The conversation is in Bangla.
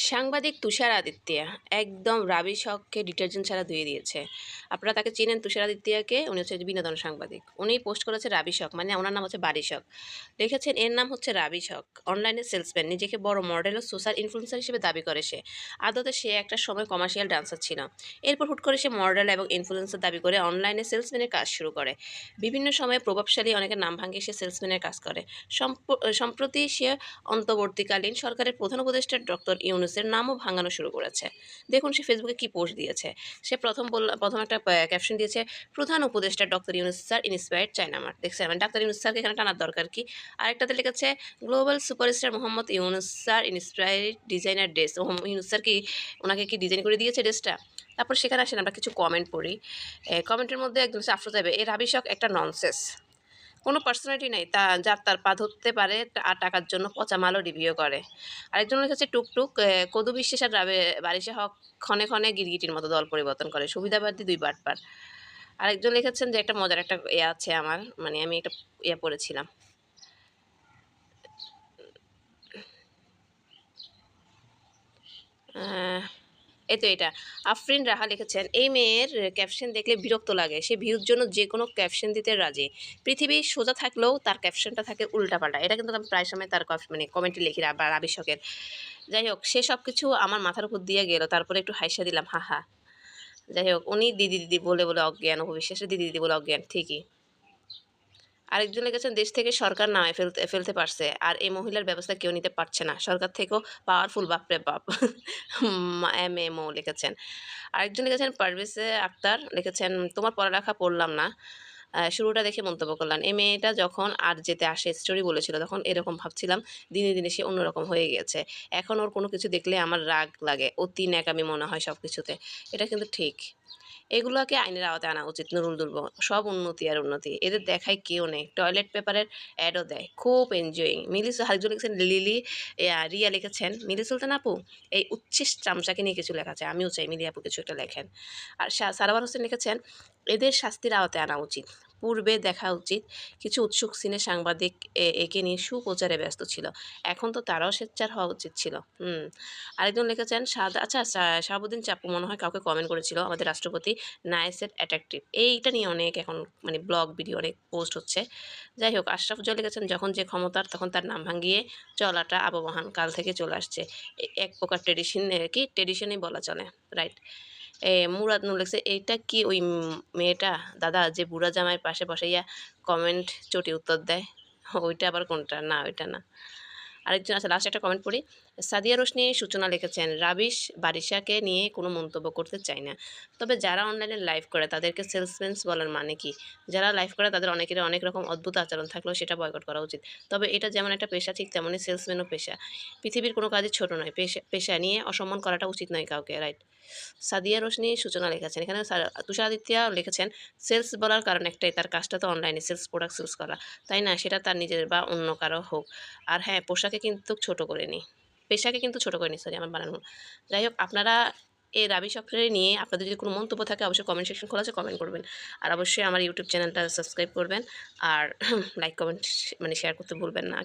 সাংবাদিক তুষার আদিত্যা একদম রাবি শখকে ডিটারজেন্ট ছাড়া ধুয়ে দিয়েছে। আপনারা তাকে চিনেন তুষার আদিত্যকে, উনি হচ্ছে বিনোদন সাংবাদিক। উনি পোস্ট করেছে রাবি শখ, মানে ওনার নাম হচ্ছে বাড়ি শখ। লিখেছেন এর নাম হচ্ছে রাবি শখ, অনলাইনে সেলসম্যান, নিজেকে বড় মডেল ও সোশ্যাল ইনফ্লুয়েন্সার হিসেবে দাবি করে সে। আদতে সে একটা সময় কমার্শিয়াল ডান্সার ছিল। এরপর হুট করে সে মডেল এবং ইনফ্লুয়েন্সার দাবি করে অনলাইনে সেলসম্যানের কাজ শুরু করে। বিভিন্ন সময়ে প্রভাবশালী অনেকের নাম ভাঙিয়ে সে সেলসম্যানের কাজ করে। সম্প্রতি সে অন্তর্বর্তীকালীন সরকারের প্রধান উপদেষ্টা ডক্টর ইউনূসের নামও ভাঙানো শুরু করেছে। দেখুন সে ফেসবুকে কি পোস্ট দিয়েছে। সে প্রথম একটা ক্যাপশন দিয়েছে, প্রধান উপদেষ্টা doctor Yunus sir inspired China mart. দেখছেন, মানে ডাক্তার ইউনূস স্যারকে এখানে টানার দরকার কি? আরেকটাতে লিখেছে, global superstar Mohammad Yunus sir inspired designer dress. Yunus sir কি ওনাকে কি ডিজাইন করে দিয়েছে ড্রেসটা? তারপর সেখানে আসেন আমরা কিছু কমেন্ট পড়ি। কমেন্টের মধ্যে একদম আফরোজ যাবে, এর আবিষক একটা ননসেন্স। কোনো পার্সোনালিটি নেই যার তার পা ধরতে পারে আর টাকার জন্য পচা মালও রিভিউ করে। আরেকজন লিখেছে টুকটুক, কদু বিশ্বাস আর বারিশা হক ক্ষণে ক্ষণে গিরগিটির মতো দল পরিবর্তন করে, সুবিধাবাদী দুই বাটপার। আরেকজন লিখেছেন যে একটা মজার একটা আছে আমার, মানে আমি একটা পড়েছিলাম। এই তো এটা আফরিন রাহা লিখেছেন, এই মেয়ের ক্যাপশন দেখলে বিরক্ত লাগে, সে ভিউর জন্য যে কোনো ক্যাপশন দিতে রাজি। পৃথিবী সোজা থাকলেও তার ক্যাপশনটা থাকে উল্টাপাল্টা। এটা কিন্তু আমি প্রায় সময় তার মানে কমেন্টে লিখি বা আবিষ্যকের। যাই হোক, সে সব কিছু আমার মাথার উপর দিয়ে গেল, তারপরে একটু হাইসা দিলাম, হা হা। যাই হোক, উনি দিদি দিদি বলে বলে অজ্ঞান, অপবিশ্বাসে দিদি দিদি বলে অজ্ঞান, ঠিকই। আরেকজন লিখেছেন, দেশ থেকে সরকার নামায় ফেলতে পারছে, আর এই মহিলার ব্যবস্থা কেউ নিতে পারছে না, সরকার থেকেও পাওয়ারফুল, বাপরে বাপ। এমএমও লিখেছেন। আরেকজন লিখেছেন পারভেজ আক্তার লিখেছেন, তোমার পড়ালেখা পড়লাম না, শুরুটা দেখে মন্তব্য করলাম, এই মেয়েটা যখন আর যেতে আসে স্টোরি বলেছিল তখন এরকম ভাবছিলাম, দিনে দিনে সে অন্যরকম হয়ে গেছে। এখন ওর কোনো কিছু দেখলে আমার রাগ লাগে, অতি ন্যাকামি মনে হয় সব কিছুতে। এটা কিন্তু ঠিক। এগুলোকে আইনের আওতায় আনা উচিত। নুরুল দুর্গ, সব উন্নতি আর উন্নতি, এদের দেখায় কেউ নেই। টয়লেট পেপারের অ্যাডও দেয়, খুব এনজয়িং। হারিজুল লিখেছেন, লিলি রিয়া লিখেছেন, মিলি সুলতান আপু এই উচ্ছিষ্ট চামচাকে নিয়ে কিছু লেখা চায়, আমিও চাই মিলি আপু কিছু একটা লেখেন। আর সারাবার হোসেন লিখেছেন, এদের শাস্তির আওতায় আনা উচিত। পূর্বে দেখা উচিত, কিছু উৎসুক সিনে সাংবাদিক একে নিয়ে সুপ্রচারে ব্যস্ত ছিল, এখন তো তারাও সোচ্চার হওয়া উচিত ছিল। আরেকজন লিখেছেন, আচ্ছা শাহাবুদ্দিন চাপু মনে হয় কাউকে কমেন্ট করেছিল, আমাদের রাষ্ট্রপতি নাইসের অ্যাট্রাকটিভ, এইটা নিয়ে অনেক এখন মানে ব্লগ ভিডিও অনেক পোস্ট হচ্ছে। যাই হোক, আশরাফ জয় লিখেছেন, যখন যে ক্ষমতার তখন তার নাম ভাঙিয়ে চলাটা আবহাওয়ান কাল থেকে চলে আসছে, এক প্রকার ট্রেডিশনই বলা চলে, রাইট। মুরাদ নুর লিখছে, এইটা কি ওই মেয়েটা দাদা যে বুড়া জামাইয়ের পাশে বসাইয়া কমেন্ট চটি উত্তর দেয়? ওইটা আবার কোনটা? না, ওইটা না। আরেকজন আছে, লাস্ট একটা কমেন্ট পড়ি। সাদিয়া রোশনি সূচনা লিখেছেন, রাবিশ বারিশাকে নিয়ে কোনো মন্তব্য করতে চাই না, তবে যারা অনলাইনে লাইভ করে তাদেরকে সেলসম্যানস বলার মানে কি? যারা লাইভ করে তাদের অনেকের অনেক রকম অদ্ভুত আচরণ থাকলেও সেটা বয়কট করা উচিত। তবে এটা যেমন একটা পেশা, ঠিক তেমনই সেলসম্যানও পেশা। পৃথিবীর কোনো কাজই ছোট নয়, পেশা নিয়ে অসম্মান করাটা উচিত নয় কাউকে, রাইট। সাদিয়া রোশনি সূচনা লিখেছেন, এখানে তুষার আদিত্যা লিখেছেন, সেলস বলার কারণ একটাই, তার কাজটা তো অনলাইনে সেলস, প্রোডাক্ট সেলস করা, তাই না? সেটা তার নিজের বা অন্য কারো হোক। আর হ্যাঁ, পোশাকে কিন্তু ছোট করে নি, পেশাকে কিন্তু ছোট করে নি, সরি আমার বানানো। যাই হোক, আপনারা এই রাবি চক্রে নিয়ে আপনাদের যদি কোনো মন্তব্য থাকে অবশ্যই কমেন্ট সেকশন খোলা আছে, কমেন্ট করবেন। আর অবশ্যই আমার ইউটিউব চ্যানেলটা সাবস্ক্রাইব করবেন। আর লাইক কমেন্ট মানে শেয়ার করতে ভুলবেন না।